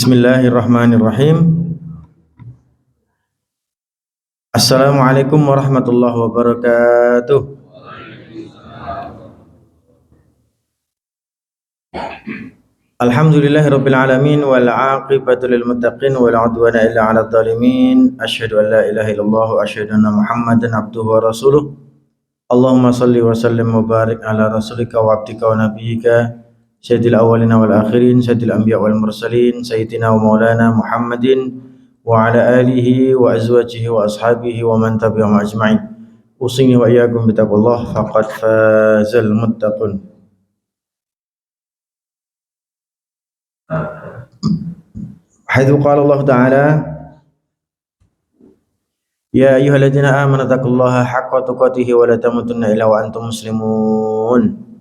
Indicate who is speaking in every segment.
Speaker 1: Bismillahirrahmanirrahim. Assalamualaikum warahmatullahi wabarakatuh. Alhamdulillahirabbil alamin wal aqibatu lil muttaqin wal udwana illa 'alal zalimin. Asyhadu an la ilaha illallah wa asyhadu anna Muhammadan abduhu wa rasuluh. Allahumma shalli wa sallim wa barik ala rasulika wa abdika wa nabiyyika sayyidil awwalina wal akhirin sayyidil anbiya wal mursalin sayyidina wa maulana Muhammadin wa ala alihi wa azwajihi wa ashabihi wa man tabi'ahum ajma'in. Usini wa iyyakum bittaqwallah faqad fazal muttaqun. Haitsu qala Allah Ta'ala ya ayyuhalladzina amanu taqullaha haqqa tuqatih wa la tamutunna illa wa antum muslimun.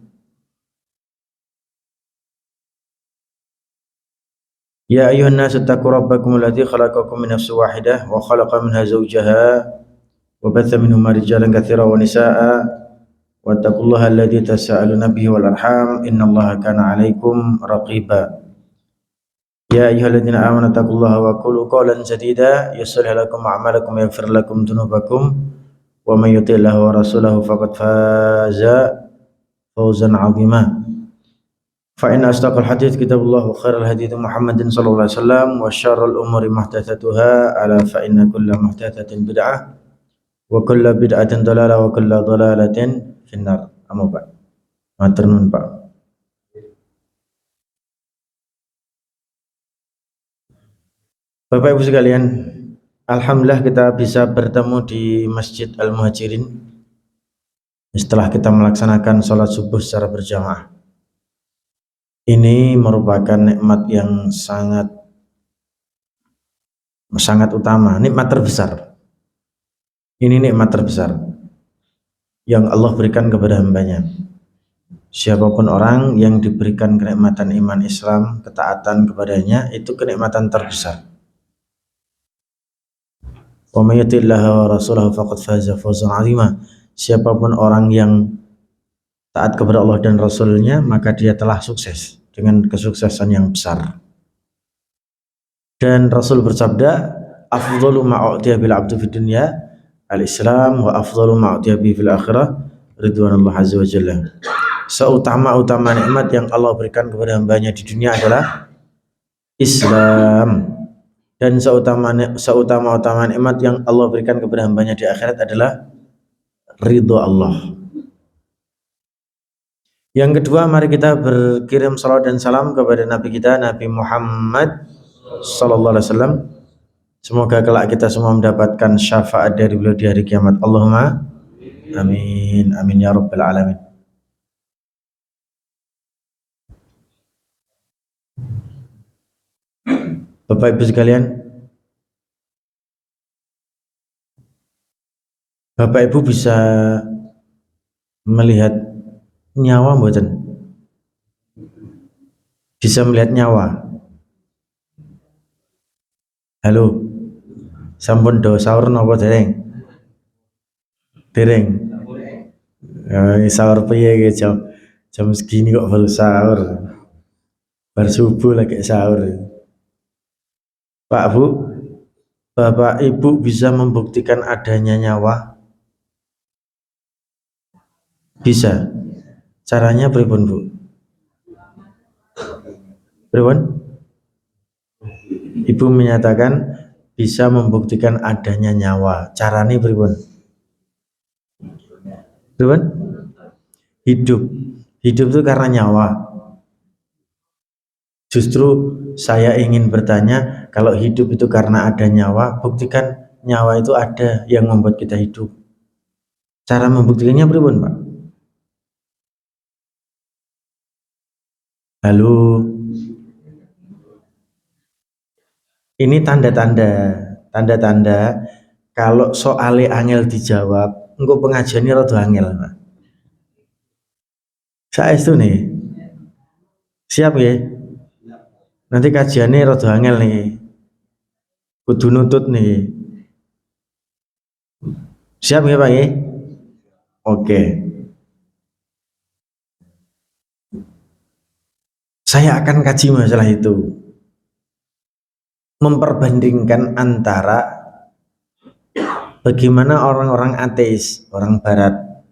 Speaker 1: Ya ayyuhan nasu taqu rabbakum alladzi khalaqakum min nafsin wahidah wa khalaqa minha zawjaha wa batha minhuma rijalan katsiran wa nisaa'a wattaqullaha alladzi tasaaluna bihi wal arham innallaha kana 'alaikum raqiba. Ya ayyuhalladzina amanu taqullaha wa qulu qawlan sadida yuslih lakum a'malakum wa yaghfir lakum dhunubakum wa may yuti'illaha wa rasulahu faqad faza fawzan 'azima. Fa inna asdaqal hadits kitabullah wa khairal hadi Muhammadin sallallahu alaihi wasallam wa syarrul umuri muhdatsatuha ala fa inna kulla muhdatsatin bid'ah wa kulla bid'atin dhalalah wa kulla dhalalatin finnar. Amma ba'd. Matur nuwun Pak. Bapak Ibu sekalian, alhamdulillah kita bisa bertemu di Masjid Al-Muhajirin setelah kita melaksanakan sholat subuh secara berjamaah. Ini merupakan nikmat yang sangat utama, nikmat terbesar. Ini nikmat terbesar yang Allah berikan kepada hambanya. Siapapun orang yang diberikan kenikmatan iman Islam, ketaatan kepadanya, itu kenikmatan terbesar. Wa may yuti'illaha wa rasulahu faqad faza fawzan 'azima. Siapapun orang yang taat kepada Allah dan Rasulnya, maka dia telah sukses dengan kesuksesan yang besar. Dan Rasul bersabda, afdhalu ma u'tiya bil 'abdi fid dunya al-islam wa afdhalu ma u'tiya bi fil akhirah ridwanullah azza wa jalla. Seutama-utama nikmat yang Allah berikan kepada hambanya di dunia adalah Islam, dan seutama-utama nikmat yang Allah berikan kepada hambanya di akhirat adalah ridho Allah. Yang kedua, mari kita berkirim salawat dan salam kepada Nabi kita, Nabi Muhammad sallallahu alaihi wasallam. Semoga kelak kita semua mendapatkan syafaat dari beliau di hari kiamat. Allahumma amin, amin ya rabbal alamin. Bapak Ibu sekalian, Bapak Ibu bisa melihat nyawa mboten? Bisa melihat nyawa? Halo, sampun do sahur napa dereng? Dereng. Sahur piye iki jam segini kok baru sahur? Bar subuh lagi sahur. Pak Bu, Bapak Ibu bisa membuktikan adanya nyawa? Bisa. Caranya pripun, Bu? Pripun? Ibu menyatakan bisa membuktikan adanya nyawa. Caranya pripun? Pripun? Hidup. Hidup itu karena nyawa. Justru saya ingin bertanya, kalau hidup itu karena ada nyawa, buktikan nyawa itu ada yang membuat kita hidup. Cara membuktikannya pripun, Pak? Halo. Ini tanda-tanda kalau soalnya angel dijawab, engko pengajiannya rada angel, Pak. Saestu nih. Siap ya? Nanti kajiannya rada angel nih. Kudu nutut nih. Siap ya, Pak ya? Oke. Saya akan kaji masalah itu. memperbandingkan antara bagaimana orang-orang ateis, orang Barat,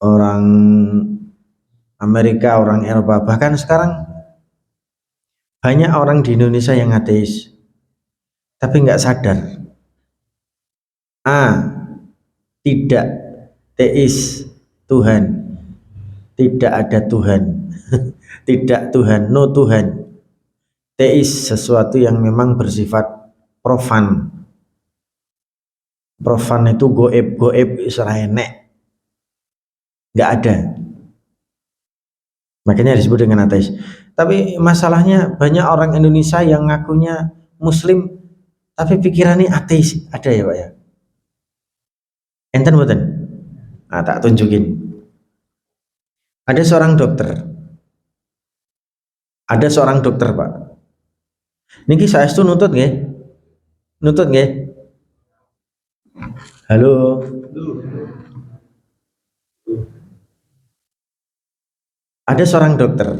Speaker 1: orang Amerika, orang Eropa, bahkan sekarang banyak orang di Indonesia yang ateis, tapi nggak sadar. Tidak teis Tuhan, tidak ada Tuhan, tidak Tuhan, no Tuhan. Teis sesuatu yang memang bersifat profan. Profan itu goib Israel nggak ada. Makanya disebut dengan ateis. Tapi masalahnya banyak orang Indonesia yang ngakunya Muslim, tapi pikirannya ateis. Ada ya Pak ya? Enten mboten? Nah, tak tunjukin. Ada seorang dokter Pak. Niki saestu nutut nggih? Nutut nggih? Halo. Ada seorang dokter.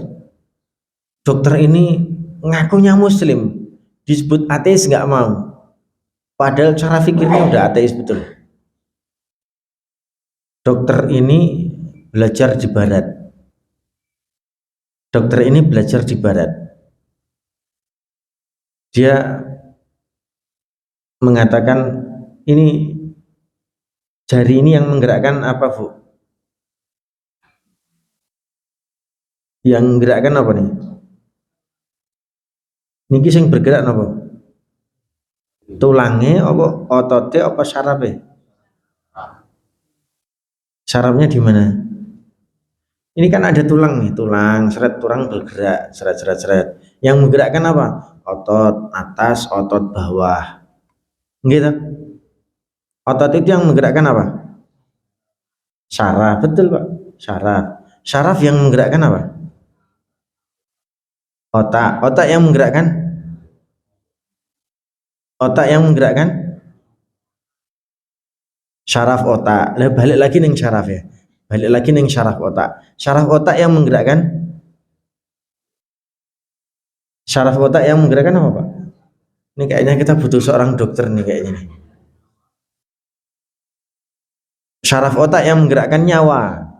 Speaker 1: Dokter ini ngakunya Muslim, disebut ateis nggak mau. Padahal cara pikirnya udah ateis betul. Dokter ini belajar di Barat. Dia mengatakan ini jari ini yang menggerakkan apa Bu? Yang menggerakkan apa nih? Niki sing bergerak apa? Tulangnya apa ototnya apa sarafnya? Sarafnya di mana? Ini kan ada tulang nih, tulang bergerak, seret. Yang menggerakkan apa? Otot atas, otot bawah. Gitu. Otot itu yang menggerakkan apa? Saraf, betul Pak. Saraf yang menggerakkan apa? Otak yang menggerakkan? Saraf otak. Lah balik lagi ning saraf ya. Balik lagi ning saraf otak. Saraf otak yang menggerakkan? Saraf otak yang menggerakkan apa Pak? Ini kayaknya kita butuh seorang dokter nih kayaknya nih. Saraf otak yang menggerakkan nyawa.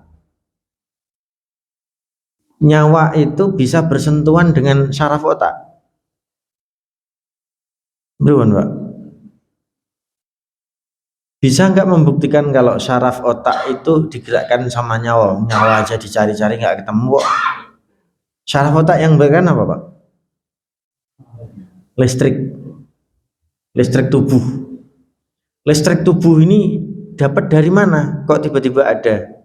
Speaker 1: Nyawa itu bisa bersentuhan dengan saraf otak. Betul Pak? Bisa nggak membuktikan kalau saraf otak itu digerakkan sama nyawa? Nyawa aja dicari-cari nggak ketemu. Saraf otak yang menggerakkan apa Pak? Listrik tubuh. Listrik tubuh ini dapat dari mana? Kok tiba-tiba ada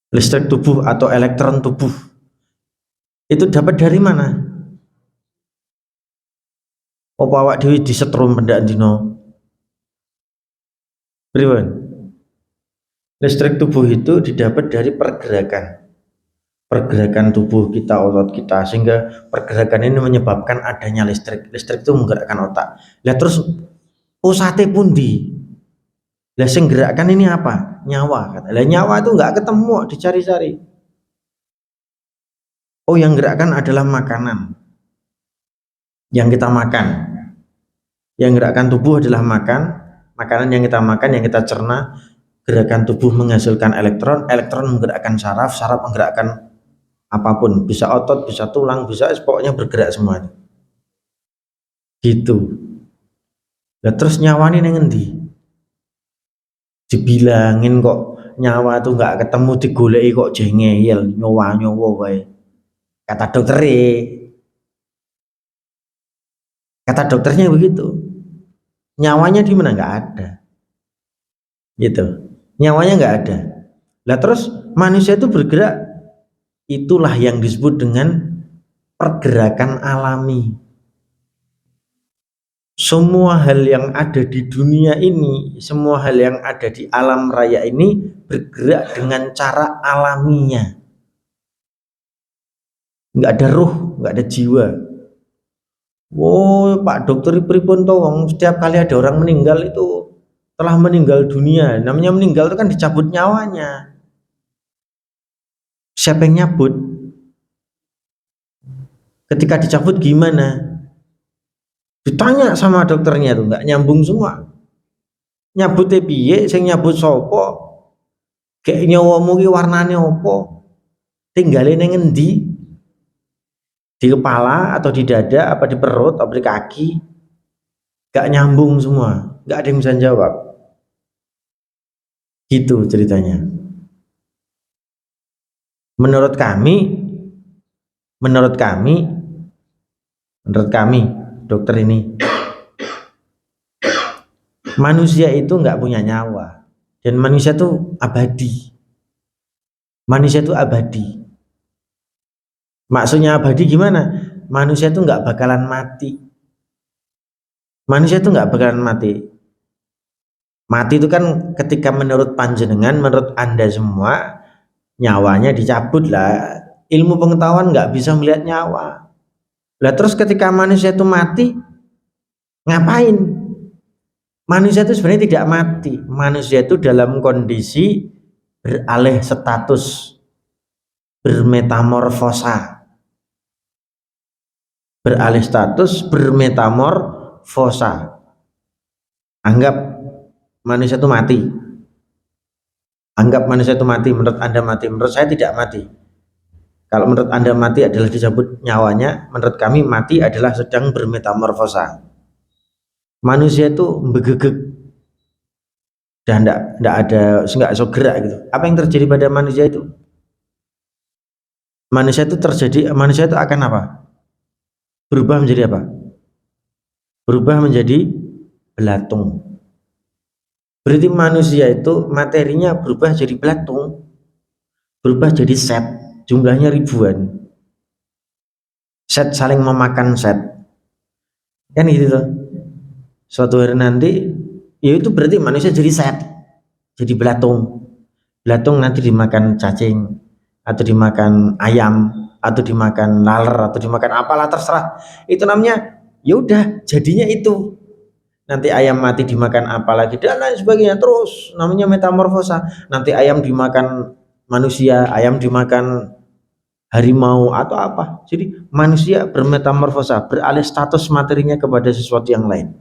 Speaker 1: listrik tubuh atau elektron tubuh? Itu dapat dari mana? Apa awak dhewe disetrum pendak dino? Pripun? Listrik tubuh itu didapat dari pergerakan tubuh kita, otot kita, sehingga pergerakan ini menyebabkan adanya listrik itu menggerakkan otak. Lah terus pusate pundi? Lah sing gerakkan ini apa? Nyawa kata. Lah nyawa itu nggak ketemu, dicari-cari. Oh, yang gerakkan adalah makanan yang kita makan. Yang gerakkan tubuh adalah makanan yang kita makan, yang kita cerna. Gerakan tubuh menghasilkan elektron menggerakkan saraf menggerakkan apapun, bisa otot, bisa tulang, bisa pokoknya bergerak semuanya. Gitu. Lah terus nyawa ini ngendi? Dibilangin kok nyawa tuh nggak ketemu, digoleki kok jengel, nyawa wae. Kata dokternya begitu. Nyawanya di mana? Nggak ada. Gitu. Nyawanya nggak ada. Lah terus manusia itu bergerak, itulah yang disebut dengan pergerakan alami. Semua hal yang ada di dunia ini, semua hal yang ada di alam raya ini bergerak dengan cara alaminya. Nggak ada ruh, nggak ada jiwa. Oh, Pak Dokter pripun tolong, setiap kali ada orang meninggal itu telah meninggal dunia. Namanya meninggal itu kan dicabut nyawanya. Siapa yang nyabut? Ketika dicabut gimana? Ditanya sama dokternya tuh nggak nyambung semua. Nyabut piye, sing nyabut sopo, kayak nyawamu ki warnane opo, tinggalin ning ngendi, di kepala atau di dada, apa di perut, apa di kaki, gak nyambung semua, gak ada yang bisa jawab. Gitu ceritanya. Menurut kami, menurut kami, menurut kami, dokter ini, manusia itu nggak punya nyawa dan manusia itu abadi. Manusia itu abadi. Maksudnya abadi gimana? Manusia itu nggak bakalan mati. Manusia itu nggak bakalan mati. Mati itu kan ketika menurut panjenengan, menurut Anda semua, nyawanya dicabut lah. Ilmu pengetahuan nggak bisa melihat nyawa. Lah terus ketika manusia itu mati, ngapain? Manusia itu sebenarnya tidak mati. Manusia itu dalam kondisi beralih status, bermetamorfosa. Beralih status, bermetamorfosa. Anggap manusia itu mati. Anggap manusia itu mati, menurut Anda mati, menurut saya tidak mati. Kalau menurut Anda mati adalah dicabut nyawanya, menurut kami mati adalah sedang bermetamorfosa. Manusia itu begegek dan enggak ada, enggak so gerak gitu. Apa yang terjadi pada manusia itu? Manusia itu akan apa? Berubah menjadi apa? Berubah menjadi belatung. Berarti manusia itu materinya berubah jadi belatung, berubah jadi set, jumlahnya ribuan. Set saling memakan set. Kan gitu tuh. Suatu hari nanti, ya itu berarti manusia jadi set, jadi belatung. Belatung nanti dimakan cacing, atau dimakan ayam, atau dimakan laler, atau dimakan apalah terserah. Itu namanya, ya udah jadinya itu. Nanti ayam mati dimakan apa lagi dan lain sebagainya, terus namanya metamorfosa. Nanti ayam dimakan manusia, ayam dimakan harimau atau apa. Jadi manusia bermetamorfosa, beralih status materinya kepada sesuatu yang lain.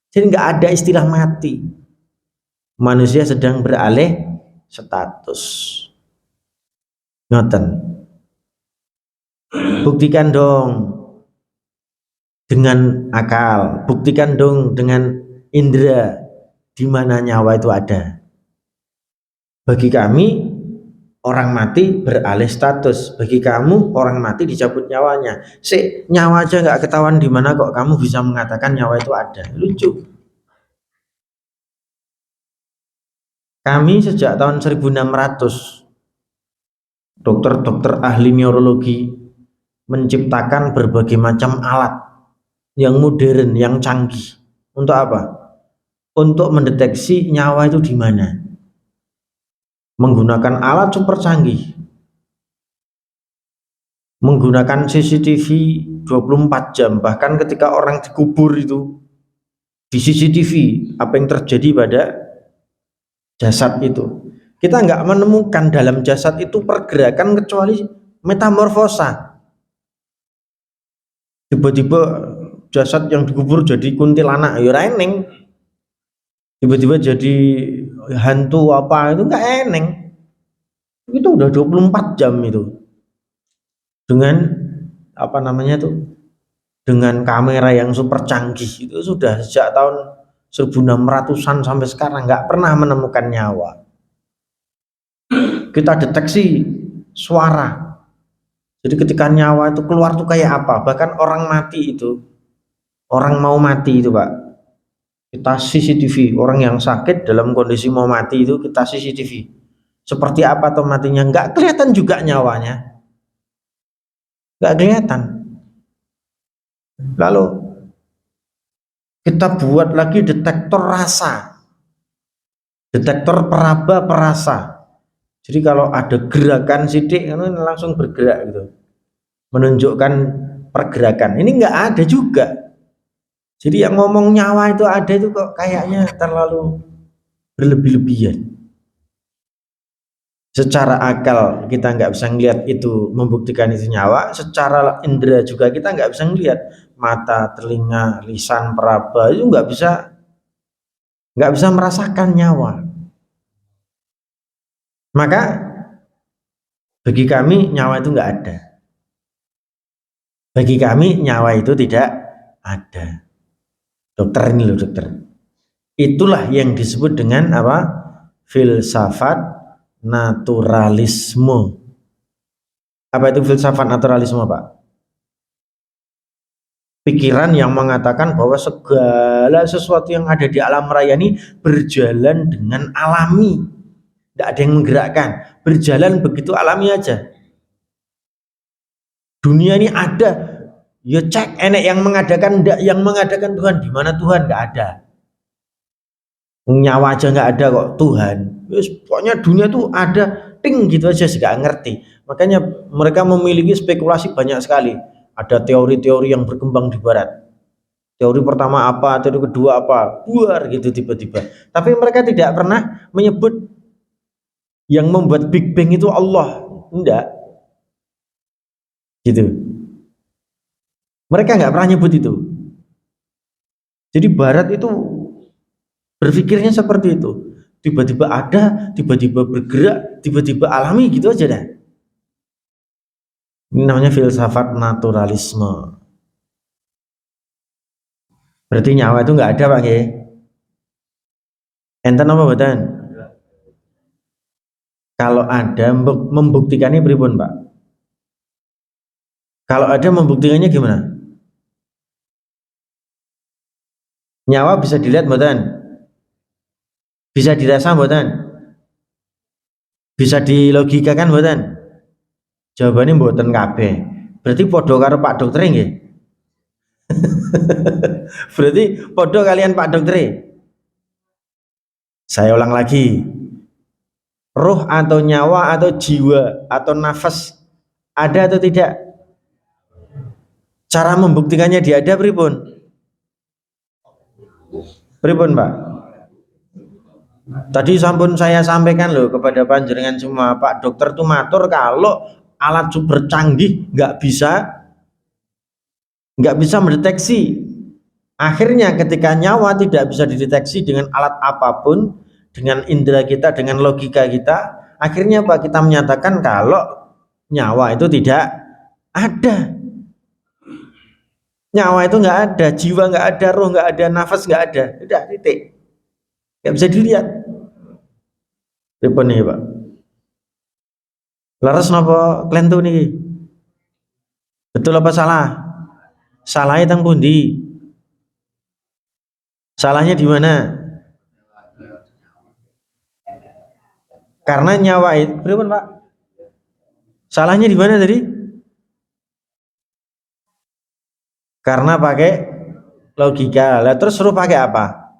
Speaker 1: Jadi nggak ada istilah mati. Manusia sedang beralih status. Ngoten. Buktikan dong dengan akal, buktikan dong dengan indera di mana nyawa itu ada. Bagi kami orang mati beralih status, bagi kamu orang mati dicabut nyawanya. Nyawa aja nggak ketahuan di mana kok kamu bisa mengatakan nyawa itu ada. Lucu. Kami sejak tahun 1600 dokter-dokter ahli neurologi menciptakan berbagai macam alat yang modern, yang canggih. Untuk apa? Untuk mendeteksi nyawa itu di mana. Menggunakan alat super canggih. Menggunakan CCTV 24 jam, bahkan ketika orang dikubur itu di CCTV apa yang terjadi pada jasad itu. Kita nggak menemukan dalam jasad itu pergerakan kecuali metamorfosa. Tiba-tiba jasad yang dikubur jadi kuntilanak, ya eneng. Tiba-tiba jadi hantu apa itu nggak eneng. Itu udah 24 jam itu. Dengan apa namanya tuh? Dengan kamera yang super canggih itu sudah sejak tahun 1600-an sampai sekarang nggak pernah menemukan nyawa. Kita deteksi suara. Jadi ketika nyawa itu keluar tuh kayak apa? Bahkan orang mati itu, orang mau mati itu Pak, kita CCTV, orang yang sakit dalam kondisi mau mati itu kita CCTV. Seperti apa tuh matinya? Nggak kelihatan juga nyawanya. Nggak kelihatan. Lalu kita buat lagi detektor rasa. Detektor peraba perasa. Jadi kalau ada gerakan sidik ini langsung bergerak gitu. Menunjukkan pergerakan. Ini nggak ada juga. Jadi yang ngomong nyawa itu ada itu kok kayaknya terlalu berlebih-lebihan. Secara akal kita nggak bisa ngelihat itu membuktikan itu nyawa, secara indera juga kita nggak bisa ngelihat, mata, telinga, lisan, peraba itu nggak bisa merasakan nyawa. Maka bagi kami nyawa itu nggak ada. Bagi kami nyawa itu tidak ada. Dokter ini loh dokter. Itulah yang disebut dengan apa? Filsafat naturalisme. Apa itu filsafat naturalisme, Pak? Pikiran yang mengatakan bahwa segala sesuatu yang ada di alam raya ini berjalan dengan alami. Tidak ada yang menggerakkan. Berjalan begitu alami aja. Dunia ini ada. Ya cek enek yang mengadakan, enggak yang mengadakan Tuhan. Di mana Tuhan? Enggak ada. Nyawa aja nggak ada kok Tuhan. Yes, pokoknya dunia tuh ada, ting gitu aja sih, nggak ngerti. Makanya mereka memiliki spekulasi banyak sekali. Ada teori-teori yang berkembang di barat. Teori pertama apa, teori kedua apa, buar gitu tiba-tiba. Tapi mereka tidak pernah menyebut yang membuat Big Bang itu Allah. Enggak, gitu. Mereka nggak pernah nyebut itu. Jadi barat itu berpikirnya seperti itu. Tiba-tiba ada, tiba-tiba bergerak, tiba-tiba alami gitu aja dah. Ini namanya filsafat naturalisme. Berarti nyawa itu nggak ada, Pak Nggih. Enten apa mboten? Kalau ada membuktikannya pripun, Pak? Kalau ada membuktikannya gimana? Nyawa bisa dilihat mboten? Bisa dirasa mboten? Bisa dilogikakan mboten? Jawabannya mboten kabeh. Berarti podo karo Pak Dokter nggih. Berarti podo kalian Pak Dokter. Saya ulang lagi. Ruh atau nyawa atau jiwa atau nafas ada atau tidak? Cara membuktikannya dia ada pripun? Pripun, Pak? Tadi sampun saya sampaikan loh kepada panjenengan semua, Pak Dokter tuh matur kalau alat super canggih nggak bisa mendeteksi. Akhirnya ketika nyawa tidak bisa dideteksi dengan alat apapun, dengan indera kita, dengan logika kita, akhirnya Pak kita menyatakan kalau nyawa itu tidak ada. Nyawa itu nggak ada, jiwa nggak ada, roh nggak ada, nafas nggak ada, udah titik, nggak bisa dilihat. Pripun nih Pak? Laras napa klentu niki? Betul apa salah? Salahnya teng pundi? Salahnya di mana? Karena nyawa itu, pripun Pak? Salahnya di mana tadi? Karena pakai logika. Lah terus suruh pakai apa?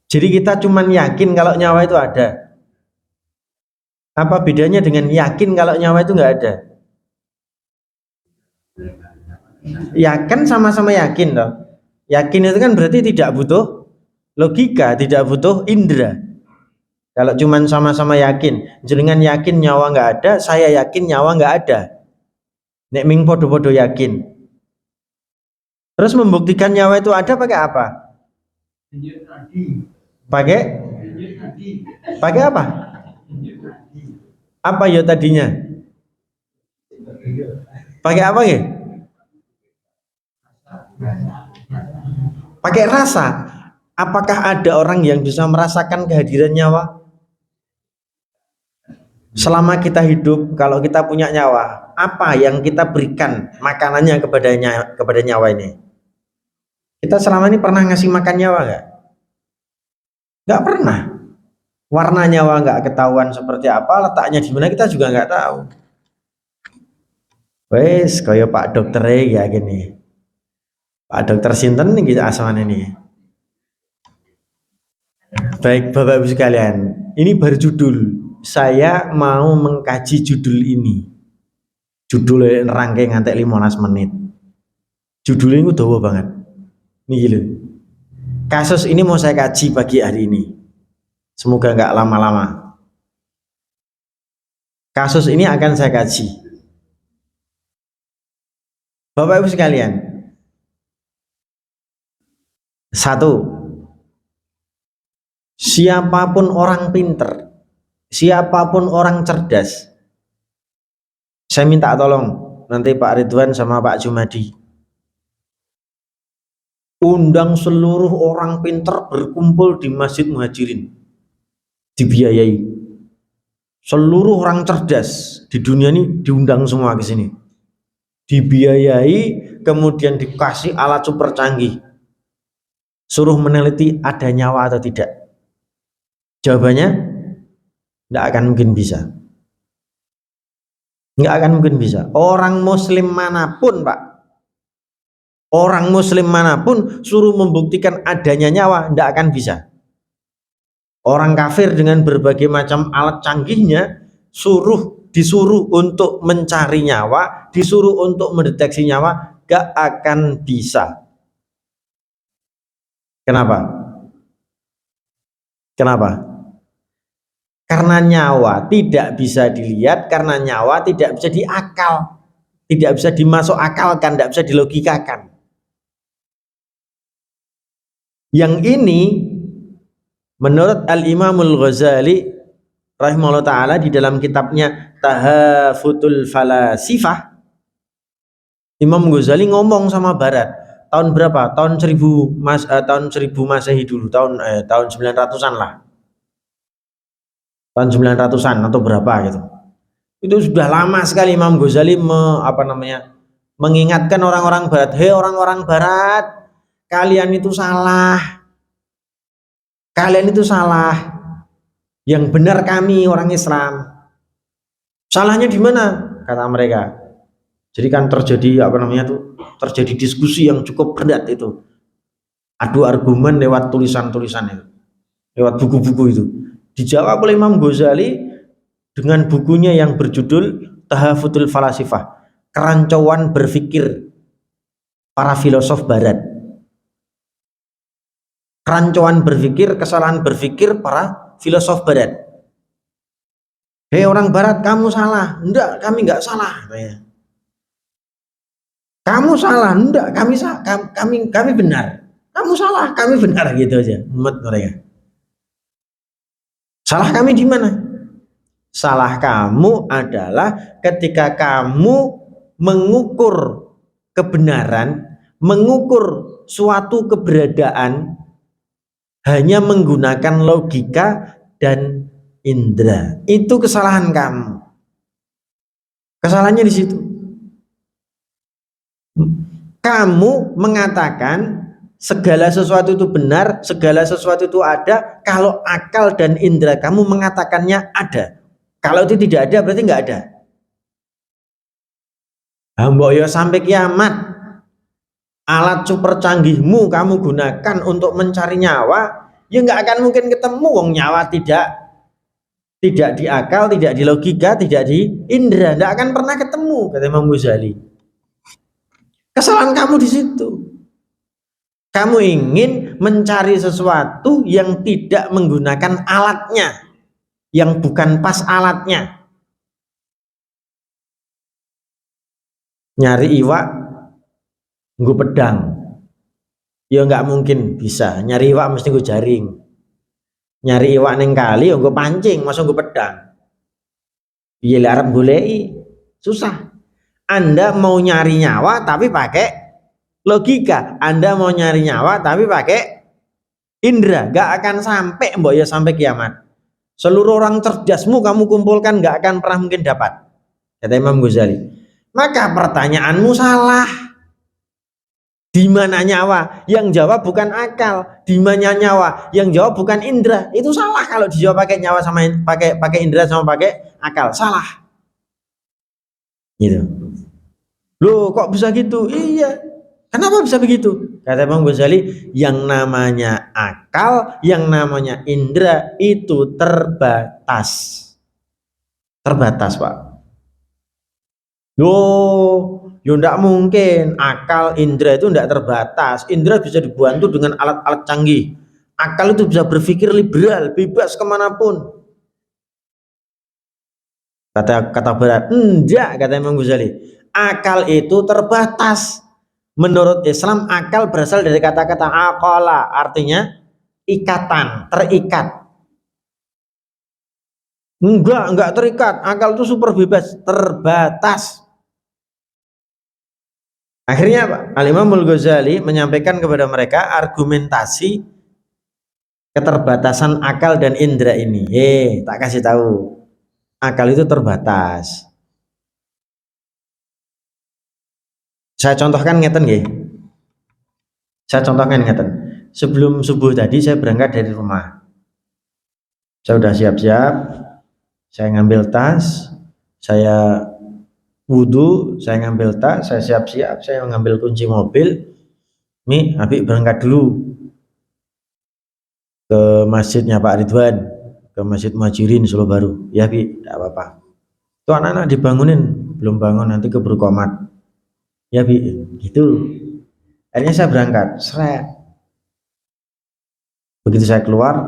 Speaker 1: Jadi kita cuman yakin kalau nyawa itu ada. Apa bedanya dengan yakin kalau nyawa itu nggak ada? Ya kan sama-sama yakin toh. Yakin itu kan berarti tidak butuh logika, tidak butuh indera. Kalau cuman sama-sama yakin, jenengan yakin nyawa nggak ada, saya yakin nyawa nggak ada. Nek ming podo-podo yakin. Terus membuktikan nyawa itu ada pakai apa? Pakai pakai apa? Apa ya tadinya? Pakai apa ya? Pakai rasa. Apakah ada orang yang bisa merasakan kehadiran nyawa? Selama kita hidup, kalau kita punya nyawa, apa yang kita berikan makanannya kepada nyawa ini? Kita selama ini pernah ngasih makan nyawa nggak? Nggak pernah. Warna nyawa nggak ketahuan seperti apa, letaknya di mana kita juga nggak tahu. Wes, kaya Pak Dokter ya gini. Pak Dokter Sinten nih gitu asman ini. Baik Bapak Ibu sekalian, ini baru judul. Saya mau mengkaji judul ini. Judulnya rangkai ngantek 15 menit. Judulnya itu dawa banget. Nih lho. Kasus ini mau saya kaji pagi hari ini. Semoga nggak lama-lama. Kasus ini akan saya kaji. Bapak Ibu sekalian, satu, siapapun orang pinter, siapapun orang cerdas, saya minta tolong nanti Pak Ridwan sama Pak Jumadi undang seluruh orang pinter berkumpul di Masjid Muhajirin, dibiayai. Seluruh orang cerdas di dunia ini diundang semua ke sini, dibiayai, kemudian dikasih alat super canggih, suruh meneliti ada nyawa atau tidak. Jawabannya nggak akan mungkin bisa, nggak akan mungkin bisa. Orang muslim manapun Pak, orang muslim manapun suruh membuktikan adanya nyawa nggak akan bisa. Orang kafir dengan berbagai macam alat canggihnya disuruh untuk mencari nyawa, disuruh untuk mendeteksi nyawa, gak akan bisa. Kenapa? Kenapa? Karena nyawa tidak bisa dilihat, karena nyawa tidak bisa diakal, tidak bisa dimasuk akalkan, tidak bisa dilogikakan. Yang ini menurut Al-Imamul Ghazali rahimahullah ta'ala di dalam kitabnya Tahafutul Falasifah, Imam Ghazali ngomong sama Barat tahun berapa? Tahun 1000 Masehi dulu, tahun 900-an lah. Tahun 900-an atau berapa gitu. Itu sudah lama sekali Imam Ghazali mengingatkan orang-orang Barat, "Hei orang-orang Barat, kalian itu salah. Kalian itu salah. Yang benar kami orang Islam." Salahnya di mana? Kata mereka. Jadi kan terjadi diskusi yang cukup berat itu. Adu argumen lewat tulisan-tulisan itu. Lewat buku-buku itu. Dijawab oleh Imam Ghazali dengan bukunya yang berjudul Tahafutul Falasifah, kerancuan berpikir para filosof barat. Kerancuan berpikir, kesalahan berpikir para filosof barat. "Hei orang barat, kamu salah." "Enggak, kami enggak salah." "Kamu salah." "Enggak, kami benar." "Kamu salah, kami benar." Gitu aja umat mereka. Salah kami di mana? Salah kamu adalah ketika kamu mengukur kebenaran, mengukur suatu keberadaan hanya menggunakan logika dan indera. Itu kesalahan kamu. Kesalahannya di situ. Kamu mengatakan segala sesuatu itu benar, segala sesuatu itu ada, kalau akal dan indera kamu mengatakannya ada. Kalau itu tidak ada, berarti nggak ada. Mbok yo sampai kiamat, alat super canggihmu kamu gunakan untuk mencari nyawa, ya nggak akan mungkin ketemu. Wong nyawa tidak di akal, tidak di logika, tidak di indera, nggak akan pernah ketemu, kata Imam Ghazali. Kesalahan kamu di situ. Kamu ingin mencari sesuatu yang tidak menggunakan alatnya, yang bukan pas alatnya. Nyari iwak nggo pedang, ya nggak mungkin bisa. Nyari iwak mesti nggo jaring. Nyari iwak neng kali nggo pancing, masa nggo pedang. Piye lek arep goleki? Susah. Anda mau nyari nyawa tapi pakai logika, Anda mau nyari nyawa tapi pakai indera, gak akan sampai mbok ya sampai kiamat. Seluruh orang cerdasmu kamu kumpulkan gak akan pernah mungkin dapat, kata Imam Ghazali. Maka pertanyaanmu salah. Di mana nyawa? Yang jawab bukan akal. Di mana nyawa? Yang jawab bukan indera. Itu salah kalau dijawab pakai nyawa sama pakai indera sama pakai akal. Salah. Gitu. Loh, kok bisa gitu? Iya. Kenapa bisa begitu? Kata Imam Ghazali, yang namanya akal, yang namanya indera itu terbatas. Terbatas, Pak. Loh, Ya enggak mungkin, akal indera itu enggak terbatas. Indera bisa dibantu dengan alat-alat canggih. Akal itu bisa berpikir liberal, bebas kemanapun. Kata berat, enggak, kata Imam Ghazali. Akal itu terbatas. Menurut Islam, akal berasal dari kata-kata aqala, artinya ikatan, terikat. Enggak terikat. Akal itu super bebas, terbatas. Akhirnya apa? Al-Imam Al-Ghazali menyampaikan kepada mereka argumentasi keterbatasan akal dan indera ini. Tak kasih tahu. Akal itu terbatas. Saya contohkan ngeten nggih. Saya contohkan ngeten. Sebelum subuh tadi saya berangkat dari rumah. Saya sudah siap-siap. Saya ngambil tas, saya wudhu, saya ngambil tas, saya siap-siap, saya mengambil kunci mobil. Nih, Habib berangkat dulu ke masjidnya Pak Ridwan, ke Masjid Muhajirin Solo Baru. Ya, Bi, tidak apa-apa. Tuh anak-anak dibangunin, belum bangun nanti keburu komat. Ya, Bi, gitu. Akhirnya saya berangkat, seret. Begitu saya keluar,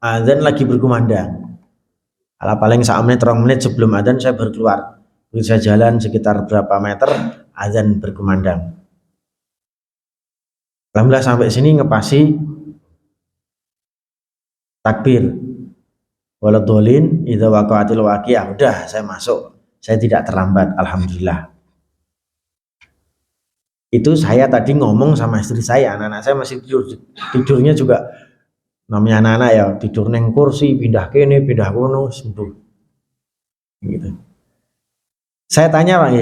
Speaker 1: azan lagi berkumandang. Ala paling 1 menit, 2 menit sebelum azan saya baru keluar. Begitu saya jalan sekitar berapa meter, azan berkumandang. Alhamdulillah sampai sini ngepasi takbir. Waladhdallin idza waqa'atil waqiah. Udah, saya masuk. Saya tidak terlambat, alhamdulillah. Itu saya tadi ngomong sama istri saya, anak-anak saya masih tidur. Tidurnya juga namanya anak-anak ya, tidur neng kursi, pindah kene, pindah kono, sembuh. Gitu. Saya tanya Pak,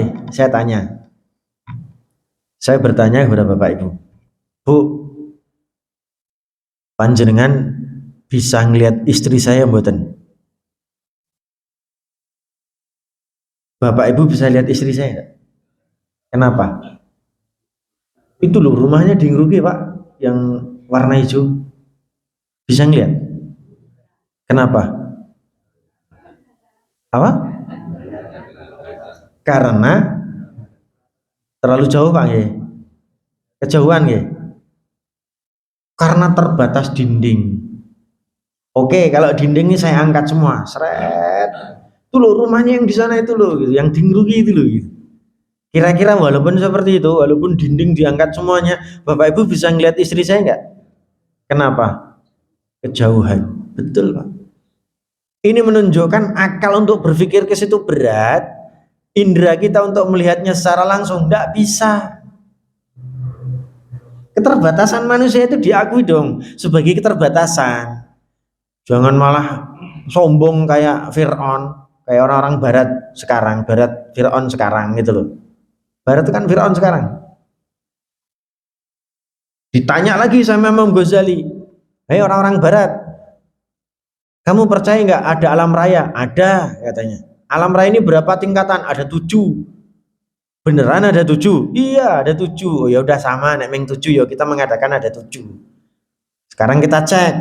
Speaker 1: saya bertanya kepada Bapak Ibu, Bu, panjenengan bisa ngelihat istri saya mboten? Bapak Ibu bisa lihat istri saya? Kenapa? Itu loh rumahnya di Ngruge Pak, yang warna hijau. Bisa ngeliat? Kenapa? Apa? Karena terlalu jauh Pak ya. Kejauhan ya. Karena terbatas dinding. Oke, kalau dinding ini saya angkat semua, seret. Itu loh rumahnya yang di sana itu loh, gitu. Yang di Ngruge itu loh. Gitu. Kira-kira walaupun seperti itu, walaupun dinding diangkat semuanya, Bapak Ibu bisa ngeliat istri saya nggak? Kenapa? Kejauhan. Betul Pak. Ini menunjukkan akal untuk berpikir ke situ berat, indera kita untuk melihatnya secara langsung tidak bisa. Keterbatasan manusia itu diakui dong sebagai keterbatasan. Jangan malah sombong kayak Fir'aun, kayak orang-orang barat sekarang, barat Fir'aun sekarang gitu loh. Barat itu kan Fir'aun sekarang. Ditanya lagi sama Imam Ghazali, hei orang-orang barat, kamu percaya nggak ada alam raya? Ada, katanya. Alam raya ini berapa tingkatan? Ada 7. Beneran ada 7? Iya, ada 7. Oh ya udah sama, nek meng 7 ya kita mengatakan ada 7. Sekarang kita cek.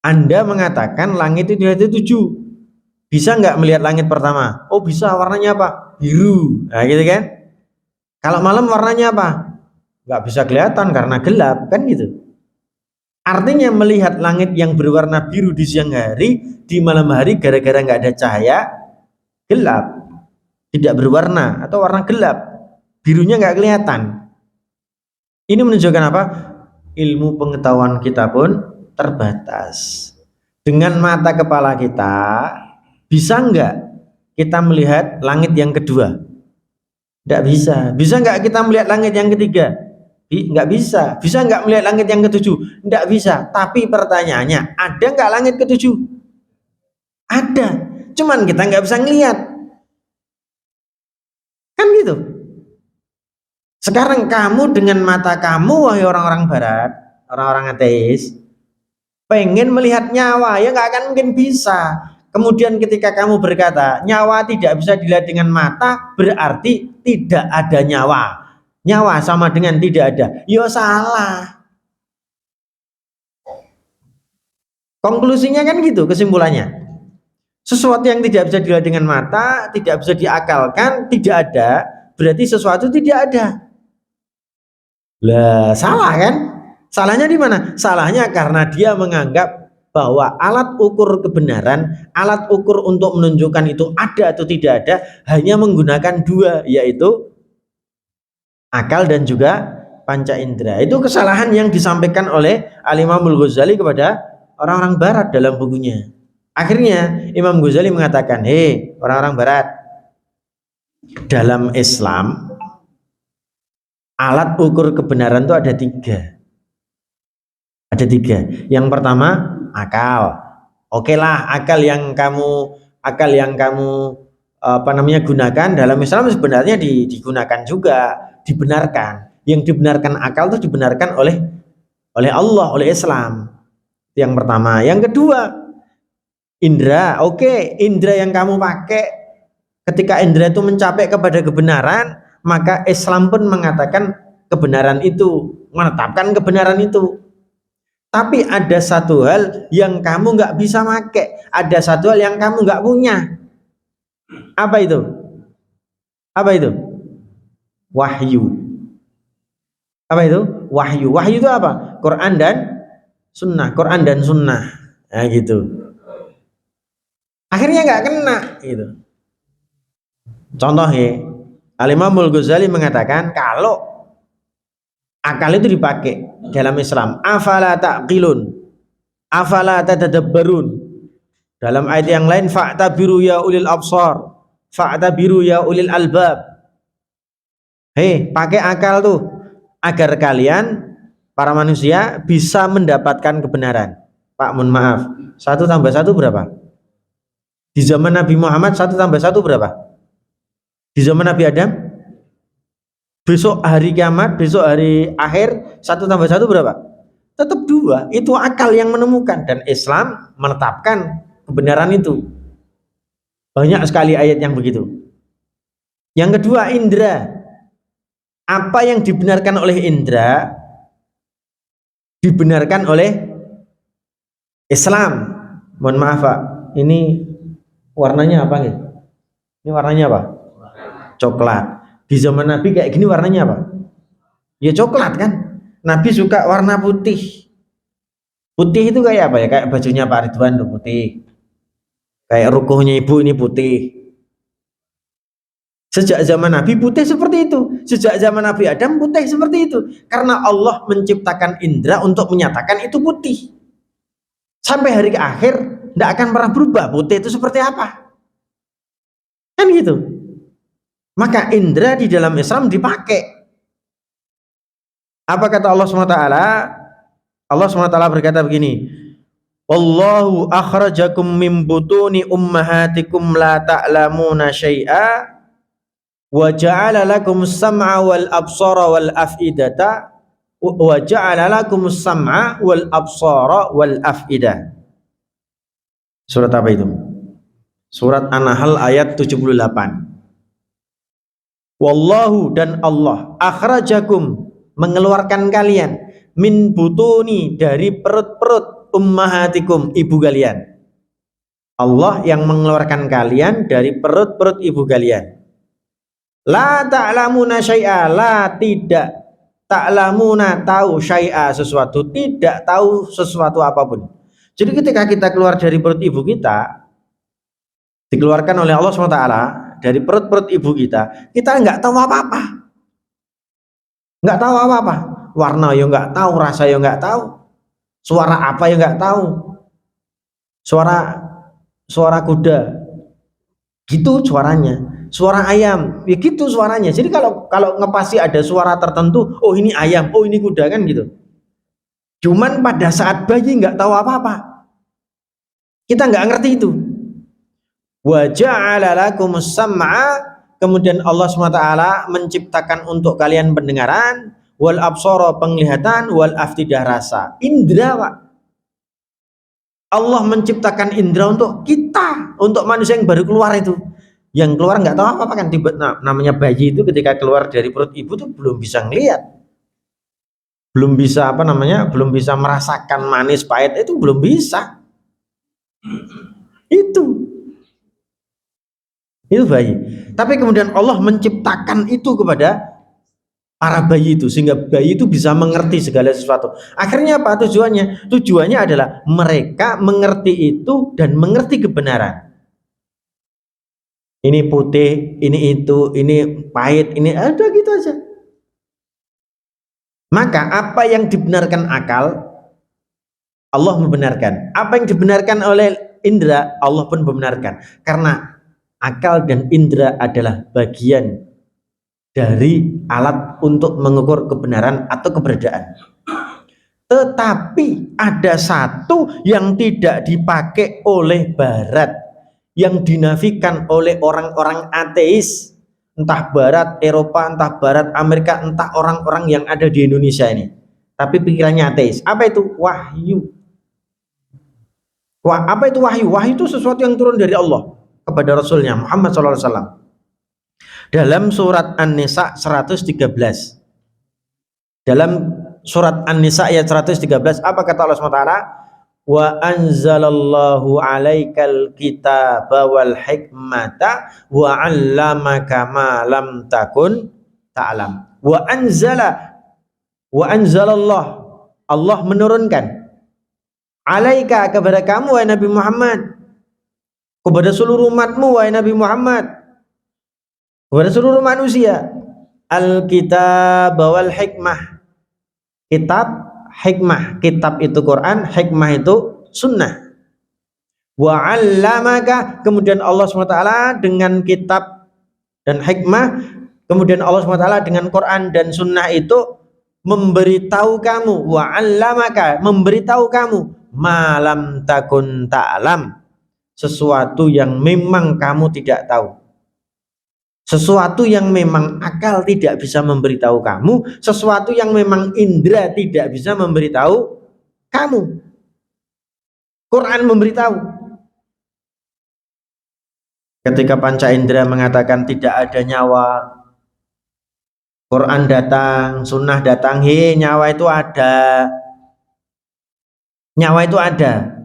Speaker 1: Anda mengatakan langit itu ada 7. Bisa nggak melihat langit pertama? Oh bisa, warnanya apa? Biru. Nah gitu kan? Kalau malam warnanya apa? Nggak bisa kelihatan karena gelap, kan gitu. Artinya melihat langit yang berwarna biru di siang hari, di malam hari gara-gara nggak ada cahaya, gelap, tidak berwarna atau warna gelap, birunya nggak kelihatan. Ini menunjukkan apa? Ilmu pengetahuan kita pun terbatas. Dengan mata kepala kita, bisa nggak kita melihat langit yang kedua? Nggak bisa. Bisa nggak kita melihat langit yang ketiga? Nggak bisa. Bisa nggak melihat langit yang ketujuh? Nggak bisa. Tapi pertanyaannya, ada nggak langit ketujuh? Ada. Cuman kita nggak bisa ngelihat. Kan gitu. Sekarang kamu dengan mata kamu, wahai orang-orang barat, orang-orang ateis, pengen melihat nyawa, ya nggak akan mungkin bisa. Kemudian ketika kamu berkata, nyawa tidak bisa dilihat dengan mata, berarti tidak ada nyawa. Nyawa sama dengan tidak ada. Yo salah. Konklusinya kan gitu, kesimpulannya. Sesuatu yang tidak bisa dilihat dengan mata, tidak bisa diakalkan, tidak ada, berarti sesuatu tidak ada. Lah, salah kan? Salahnya di mana? Salahnya karena dia menganggap bahwa alat ukur kebenaran, alat ukur untuk menunjukkan itu ada atau tidak ada hanya menggunakan dua, yaitu akal dan juga panca indera. Itu kesalahan yang disampaikan oleh Al-Imam Al-Ghazali kepada orang-orang barat dalam bukunya. Akhirnya Imam Ghazali mengatakan, hei orang-orang barat, dalam Islam alat ukur kebenaran itu ada tiga. Ada tiga. Yang pertama akal. Oke lah, akal yang kamu gunakan dalam Islam sebenarnya digunakan juga, dibenarkan. Yang dibenarkan akal itu dibenarkan oleh Allah, oleh Islam. Yang pertama. Yang kedua, indera. Oke, indera yang kamu pakai ketika indera itu mencapai kepada kebenaran, maka Islam pun mengatakan kebenaran itu, menetapkan kebenaran itu. Tapi ada satu hal yang kamu nggak bisa pakai, ada satu hal yang kamu nggak punya. Apa itu? Apa itu? Wahyu. Apa itu? Wahyu. Wahyu itu apa? Quran dan Sunnah. Quran dan Sunnah. Nah gitu. Akhirnya nggak kena. Gitu. Contohnya, Al-Imam Al-Ghazali mengatakan kalau akal itu dipakai dalam Islam, afala taqilun, afala tadabbarun. Dalam ayat yang lain, fa'tabiru ya ulil absar, fa'tabiru ya ulil albab. Hei, pakai akal tuh agar kalian para manusia bisa mendapatkan kebenaran. Pak, mohon maaf, 1 tambah 1 berapa? Di zaman Nabi Muhammad 1 tambah 1 berapa? Di zaman Nabi Adam? Besok hari kiamat, besok hari akhir 1 tambah 1 berapa? Tetap 2. Itu akal yang menemukan dan Islam menetapkan kebenaran itu. Banyak sekali ayat yang begitu. Yang kedua, indera. Apa yang dibenarkan oleh indera dibenarkan oleh Islam. Mohon maaf Pak, ini warnanya apa nih? Ini warnanya apa? Coklat. Di zaman Nabi kayak gini warnanya apa? Ya coklat kan? Nabi suka warna putih. Putih itu kayak apa ya? Kayak bajunya Pak Ridwan tuh putih. Kayak rukuhnya ibu ini putih. Sejak zaman Nabi putih seperti itu. Sejak zaman Nabi Adam putih seperti itu. Karena Allah menciptakan indera untuk menyatakan itu putih. Sampai hari akhir tidak akan pernah berubah putih itu seperti apa. Kan gitu. Maka indera di dalam Islam dipakai. Apa kata Allah SWT? Allah SWT berkata begini, Wallahu akhrajakum min butuni ummahatikum la ta'lamuna syai'a wa ja'ala lakum sam'a wal absara wal af'idata wa ja'ala lakum sam'a wal absara wal af'idah. Surat apa itu? Surat An-Nahl ayat 78. Wallahu, dan Allah, akhrajakum, mengeluarkan kalian, min butuni, dari perut-perut, ummahatikum, ibu kalian. Allah yang mengeluarkan kalian dari perut-perut ibu kalian. La ta'lamuna syai'a, la tidak, ta'lamuna tahu, syai'a sesuatu, tidak tahu sesuatu apapun. Jadi ketika kita keluar dari perut ibu kita, dikeluarkan oleh Allah SWT dari perut-perut ibu kita nggak tahu apa-apa. Nggak tahu apa-apa. Warna ya nggak tahu, rasa ya nggak tahu, suara apa ya nggak tahu, suara kuda gitu suaranya, suara ayam ya gitu suaranya. Jadi kalau ngepasti ada suara tertentu, oh ini ayam, oh ini kuda, kan gitu. Cuman pada saat bayi nggak tahu apa-apa, kita nggak ngerti itu. Wa ja'ala lakumus sam'a, kemudian Allah SWT menciptakan untuk kalian pendengaran, wal absara, penglihatan, wal aftidah, rasa, indra Pak. Allah menciptakan indra untuk kita, untuk manusia yang baru keluar itu. Yang keluar nggak tahu apa-apa kan, namanya bayi itu ketika keluar dari perut ibu tuh belum bisa ngelihat, belum bisa belum bisa merasakan manis pahit, itu belum bisa. Itu bayi. Tapi kemudian Allah menciptakan itu kepada para bayi itu sehingga bayi itu bisa mengerti segala sesuatu. Akhirnya apa tujuannya? Tujuannya adalah mereka mengerti itu dan mengerti kebenaran. Ini putih, ini itu, ini pahit, ini ada gitu aja. Maka apa yang dibenarkan akal, Allah membenarkan. Apa yang dibenarkan oleh indera, Allah pun membenarkan. Karena akal dan indera adalah bagian dari alat untuk mengukur kebenaran atau keberadaan. Tetapi ada satu yang tidak dipakai oleh Barat, yang dinafikan oleh orang-orang ateis, entah Barat, Eropa, entah Barat, Amerika, entah orang-orang yang ada di Indonesia ini. Tapi pikirannya ateis. Apa itu? Wahyu. Apa itu wahyu? Wahyu itu sesuatu yang turun dari Allah kepada Rasulnya Muhammad SAW. Dalam surat An-Nisa 113. Dalam surat An-Nisa ayat 113, apa kata Allah SWT? Wa anzalallahu alaikal kitaba wal hikmata wa 'allamaka ma lam takun ta'lam. Wa anzalallah, Allah menurunkan alaika kepada kamu wahai Nabi Muhammad, kepada seluruh umatmu wahai Nabi Muhammad, kepada seluruh manusia, al-kitab wal hikmah. Kitab, hikmah. Kitab itu Quran, hikmah itu sunnah. Wa 'allamaka, kemudian Allah SWT dengan kitab dan hikmah, kemudian Allah SWT dengan Quran dan sunnah itu memberitahu kamu, wa 'allamaka, memberitahu kamu, malam takun ta'lam, sesuatu yang memang kamu tidak tahu. Sesuatu yang memang akal tidak bisa memberitahu kamu, sesuatu yang memang indera tidak bisa memberitahu kamu. Quran memberitahu. Ketika panca indera mengatakan tidak ada nyawa, Quran datang, sunnah datang, hei nyawa itu ada. Nyawa itu ada.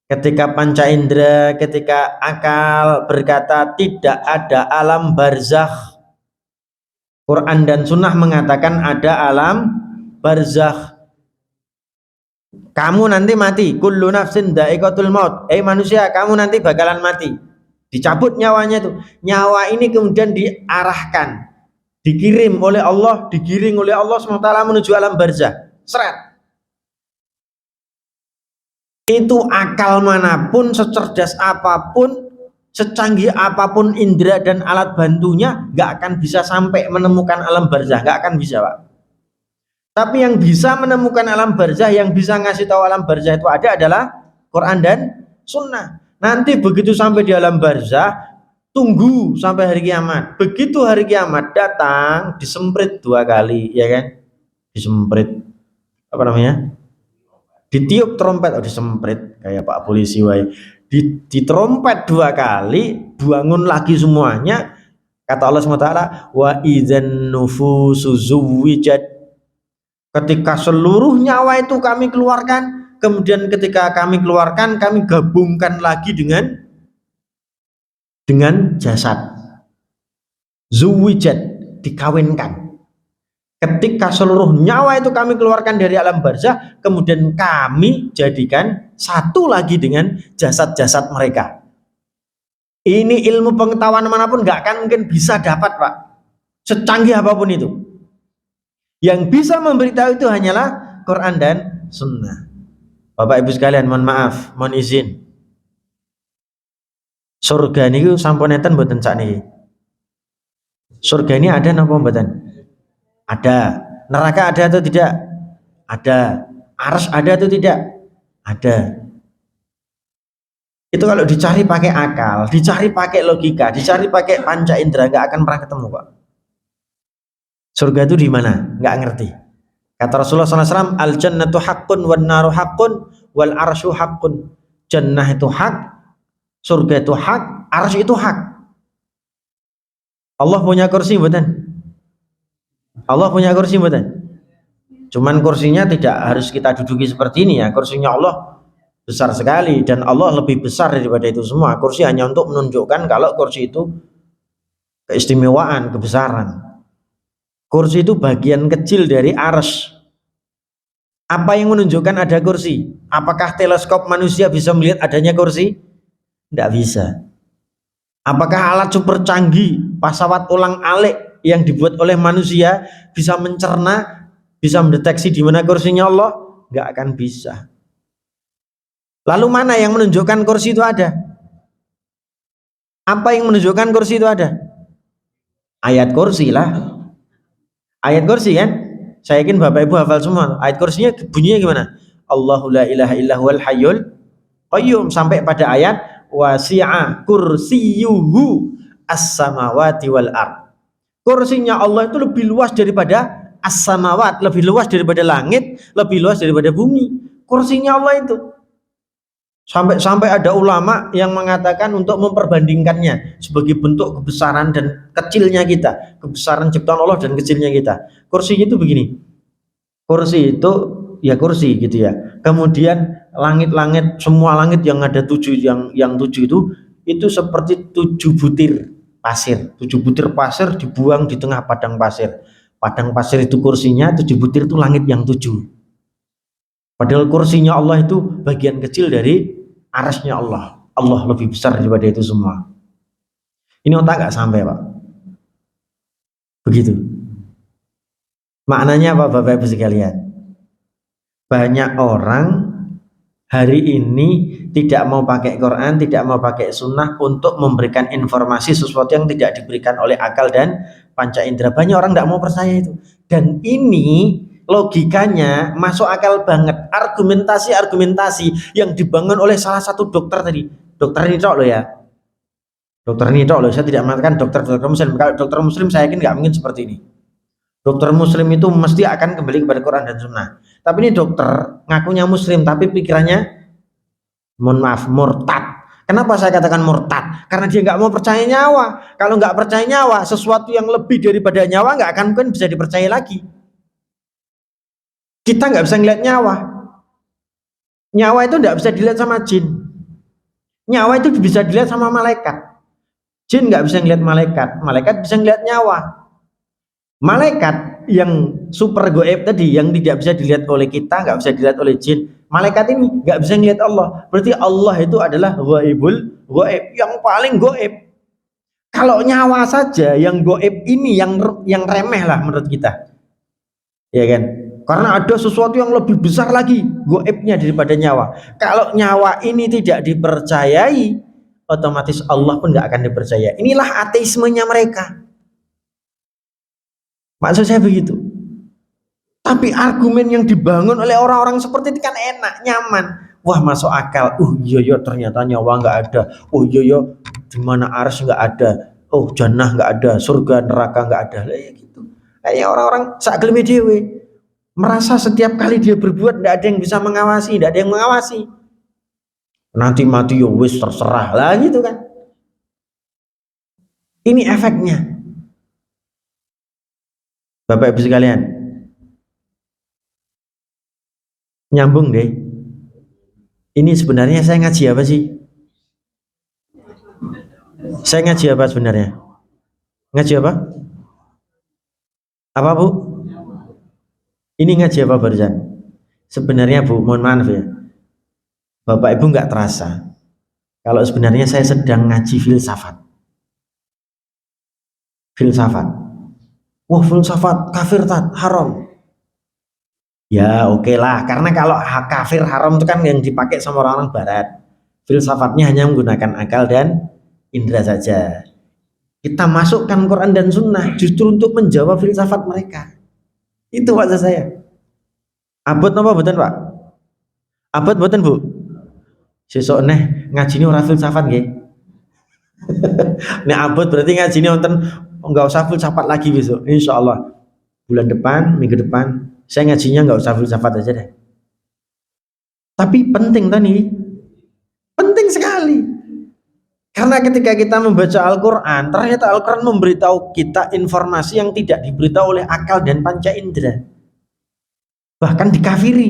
Speaker 1: Ketika panca indera, ketika akal berkata tidak ada alam barzakh, Quran dan sunnah mengatakan ada alam barzakh. Kamu nanti mati, kullu nafsin dha'iqatul maut. Manusia, kamu nanti bakalan mati. Dicabut nyawanya itu. Nyawa ini kemudian diarahkan, dikirim oleh Allah, digiring oleh Allah SWT menuju alam barzakh. Seret. Itu akal manapun, secerdas apapun, secanggih apapun indera dan alat bantunya, nggak akan bisa sampai menemukan alam barzah, nggak akan bisa, Pak. Tapi yang bisa menemukan alam barzah, yang bisa ngasih tahu alam barzah itu ada adalah Quran dan Sunnah. Nanti begitu sampai di alam barzah, tunggu sampai hari kiamat. Begitu hari kiamat datang, disemprit 2 kali, ya kan? Disemprit, apa namanya? Ditiup trompet, disemprit kayak Pak polisi wae. Ditrompet 2 kali, bangun lagi semuanya. Kata Allah SWT, wa idzan nufusu zuwijat. Ketika seluruh nyawa itu kami keluarkan, kemudian ketika kami keluarkan, kami gabungkan lagi dengan jasad. Zuwijat, dikawinkan. Ketika seluruh nyawa itu kami keluarkan dari alam barzah, kemudian kami jadikan satu lagi dengan jasad-jasad mereka. Ini ilmu pengetahuan manapun gak akan mungkin bisa dapat, Pak. Secanggih apapun itu. Yang bisa memberitahu itu hanyalah Quran dan Sunnah. Bapak Ibu sekalian, mohon maaf, mohon izin. Surga ini sampuneten mboten sakniki. Surga ini ada napa mboten? Ada. Neraka ada atau tidak? Ada. Arsy ada atau tidak? Ada. Itu kalau dicari pakai akal, dicari pakai logika, dicari pakai panca indera, nggak akan pernah ketemu, Pak. Surga itu di mana? Nggak ngerti. Kata Rasulullah SAW, al-jannatu haqqun wan naru haqqun wal arsyu haqqun. Jannah itu hak, surga itu hak, arsy itu hak. Allah punya kursi mboten? Allah punya kursi mboten? Cuman kursinya tidak harus kita duduki seperti ini ya. Kursinya Allah besar sekali, dan Allah lebih besar daripada itu semua. Kursi hanya untuk menunjukkan kalau kursi itu keistimewaan, kebesaran. Kursi itu bagian kecil dari arsy. Apa yang menunjukkan ada kursi? Apakah teleskop manusia bisa melihat adanya kursi? Tidak bisa. Apakah alat super canggih, pesawat ulang-alik yang dibuat oleh manusia bisa mencerna, bisa mendeteksi di mana kursinya Allah? Nggak akan bisa. Lalu mana yang menunjukkan kursi itu ada? Apa yang menunjukkan kursi itu ada? Ayat kursi lah. Ayat kursi kan? Saya yakin Bapak Ibu hafal semua. Ayat kursinya bunyinya gimana? Allahu la ilaha illa huwal hayyul qayyum, sampai pada ayat wasi'a kursiyuhu as-samawati wal ard. Kursinya Allah itu lebih luas daripada as-samawat, lebih luas daripada langit, lebih luas daripada bumi. Kursinya Allah itu. Sampai ada ulama yang mengatakan untuk memperbandingkannya sebagai bentuk kebesaran dan kecilnya kita, kebesaran ciptaan Allah dan kecilnya kita. Kursinya itu begini. Kursi itu ya kursi gitu ya. Kemudian langit-langit, semua langit yang ada tujuh, yang tujuh itu seperti 7 butir pasir. 7 butir pasir dibuang di tengah padang pasir. Padang pasir itu kursinya, 7 butir itu langit yang 7. Padahal kursinya Allah itu bagian kecil dari arasnya Allah. Allah lebih besar daripada itu semua. Ini otak gak sampai, Pak. Begitu. Maknanya apa, Bapak Ibu sekalian? Banyak orang hari ini tidak mau pakai Quran, tidak mau pakai sunnah untuk memberikan informasi sesuatu yang tidak diberikan oleh akal dan panca indera. Banyak orang tidak mau percaya itu. Dan ini logikanya masuk akal banget. Argumentasi yang dibangun oleh salah satu dokter tadi. Dokter ini tok loh ya. Dokter ini tok loh. Saya tidak mengatakan dokter muslim. Kalau dokter muslim saya yakin nggak mungkin seperti ini. Dokter muslim itu mesti akan kembali kepada Quran dan sunnah. Tapi ini dokter ngakunya muslim tapi pikirannya, mohon maaf, murtad. Kenapa saya katakan murtad? Karena dia nggak mau percaya nyawa. Kalau nggak percaya nyawa, sesuatu yang lebih daripada nyawa nggak akan mungkin bisa dipercaya lagi. Kita nggak bisa ngeliat nyawa. Nyawa itu nggak bisa dilihat sama jin. Nyawa itu bisa dilihat sama malaikat. Jin nggak bisa ngeliat malaikat. Malaikat bisa ngeliat nyawa. Malaikat yang super goib tadi, yang tidak bisa dilihat oleh kita, nggak bisa dilihat oleh jin. Malaikat ini nggak bisa ngeliat Allah. Berarti Allah itu adalah ghaibul ghaib, yang paling goib. Kalau nyawa saja yang goib ini yang remeh lah menurut kita, ya kan? Karena ada sesuatu yang lebih besar lagi goibnya daripada nyawa. Kalau nyawa ini tidak dipercayai, otomatis Allah pun nggak akan dipercaya. Inilah ateismenya mereka. Maksud saya begitu. Tapi argumen yang dibangun oleh orang-orang seperti itu kan enak, nyaman. Wah, masuk akal. Iya ternyata nyawa nggak ada. Iya di mana arsy nggak ada. Oh, jannah nggak ada, surga neraka nggak ada. Ya gitu. Kayak orang-orang saklime dhewe. Merasa setiap kali dia berbuat tidak ada yang bisa mengawasi, tidak ada yang mengawasi. Nanti mati yo wis terserah lah gitu kan. Ini efeknya. Bapak Ibu sekalian, nyambung deh. Ini sebenarnya saya ngaji apa sih? Saya ngaji apa sebenarnya? Ngaji apa? Apa Bu? Ini ngaji apa barusan? Sebenarnya Bu, mohon maaf ya, Bapak Ibu nggak terasa kalau sebenarnya saya sedang ngaji filsafat. Filsafat. Wah, filsafat kafir haram. Ya oke lah, karena kalau kafir haram itu kan yang dipakai sama orang-orang barat. Filsafatnya hanya menggunakan akal dan indera saja. Kita masukkan Quran dan sunnah justru untuk menjawab filsafat mereka. Itu maksud saya. Abot apa betul Pak? Abot betul Bu? Sesuk neh ngajine ora filsafat nggih. Nek abot berarti ngajine wonten enggak usah filsafat lagi besok. Insyaallah bulan depan, minggu depan saya ngajinya enggak usah filsafat aja deh. Tapi penting tadi. Penting sekali. Karena ketika kita membaca Al-Qur'an, ternyata Al-Qur'an memberitahu kita informasi yang tidak diberitahu oleh akal dan panca indera. Bahkan dikafiri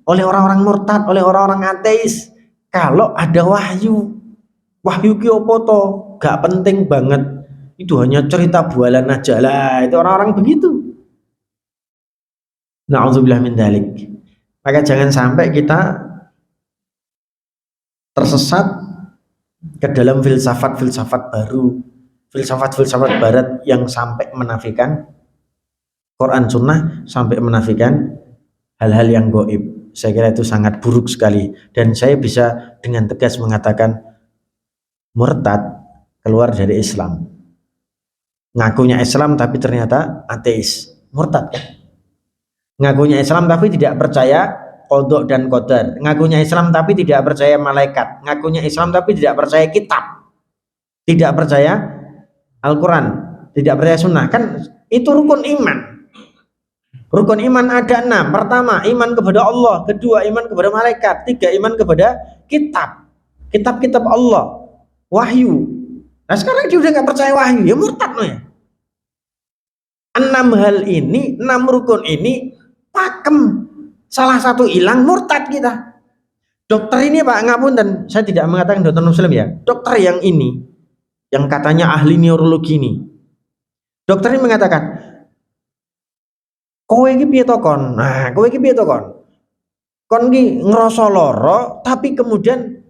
Speaker 1: oleh orang-orang murtad, oleh orang-orang ateis. kalau ada wahyu. Wahyu ki opo to? Gak penting banget. Itu hanya cerita bualan aja lah. Itu orang-orang begitu. Na'udzubillah min dzalik. Maka jangan sampai kita tersesat ke dalam filsafat-filsafat baru, filsafat-filsafat barat yang sampai menafikan Quran Sunnah, sampai menafikan hal-hal yang gaib. Saya kira itu sangat buruk sekali. Dan saya bisa dengan tegas mengatakan murtad, keluar dari Islam. Ngakunya Islam tapi ternyata ateis, murtad kan? Ngakunya Islam tapi tidak percaya qadha dan qadar. Ngakunya Islam tapi tidak percaya malaikat. Ngakunya Islam tapi tidak percaya kitab. Tidak percaya Al-Quran, tidak percaya sunnah. Kan itu rukun iman. Rukun iman ada 6. Pertama, iman kepada Allah. Kedua, iman kepada malaikat. Tiga, iman kepada kitab. Kitab-kitab Allah. Wahyu. Nah sekarang dia udah gak percaya wahyu, ya murtad no ya. 6 hal ini, 6 rukun ini pakem. Salah satu hilang, murtad kita. Dokter ini Pak, ngapunten, saya tidak mengatakan dokter muslim ya. Dokter yang ini, yang katanya ahli neurologi ini. Dokter ini mengatakan, kowe iki piye to kon? Nah, kowe iki piye to kon? Kon iki ngrasa lara tapi kemudian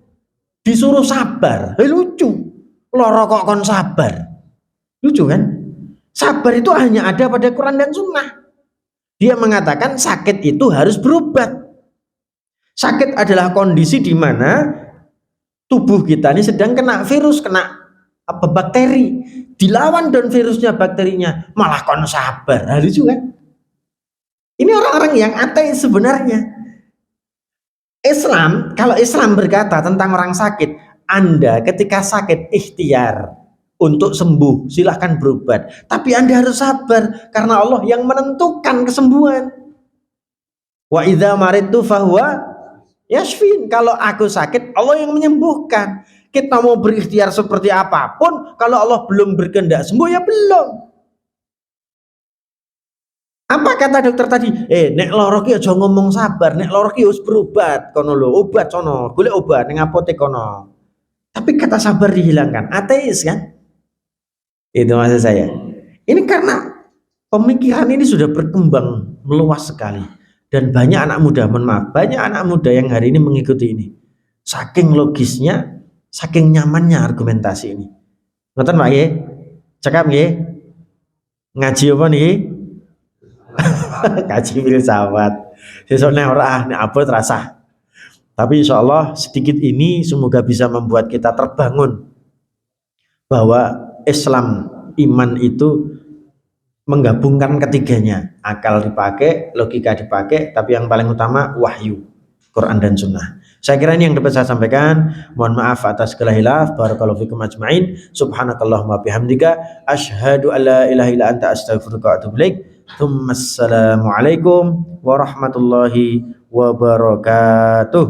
Speaker 1: disuruh sabar. Lucu. Lara kok kon sabar. Lucu kan? Sabar itu hanya ada pada Quran dan Sunnah. Dia mengatakan sakit itu harus berobat. Sakit adalah kondisi di mana tubuh kita ini sedang kena virus, kena bakteri. Dilawan dan virusnya, bakterinya, malah kon sabar. Lucu kan? Ini orang-orang yang ateis sebenarnya. Islam, kalau Islam berkata tentang orang sakit, Anda ketika sakit ikhtiar untuk sembuh, silahkan berobat. Tapi Anda harus sabar, karena Allah yang menentukan kesembuhan. Wa idza maridtu fahuwa yashfin. Kalau aku sakit, Allah yang menyembuhkan. Kita mau berikhtiar seperti apapun, kalau Allah belum berkehendak sembuh, ya belum. Apa kata dokter tadi? Nek lara ki aja ngomong sabar, nek lara ki harus berobat kono lho, obat sono, golek obat ning apotek kono. Tapi kata sabar dihilangkan. Ateis kan? Itu maksud saya. Ini karena pemikiran ini sudah berkembang meluas sekali dan banyak anak muda, mohon maaf, banyak anak muda yang hari ini mengikuti ini. Saking logisnya, saking nyamannya argumentasi ini. Ngoten Pak nggih? Cekap nggih? Ngaji apa niki? Kaji filsafat. Sesuk nek ora nek abot rasah. Tapi insya Allah sedikit ini semoga bisa membuat kita terbangun bahwa Islam, iman itu menggabungkan ketiganya. Akal dipakai, logika dipakai, tapi yang paling utama wahyu, Quran dan Sunnah. Saya kira ini yang dapat saya sampaikan. Mohon maaf atas segala hilaf. Barakallahu fikum ajma'in. Subhanakallahumma bihamdika asyhadu an la ilaha illa anta astaghfiruka wa atubu ilaik. Assalamualaikum warahmatullahi wabarakatuh.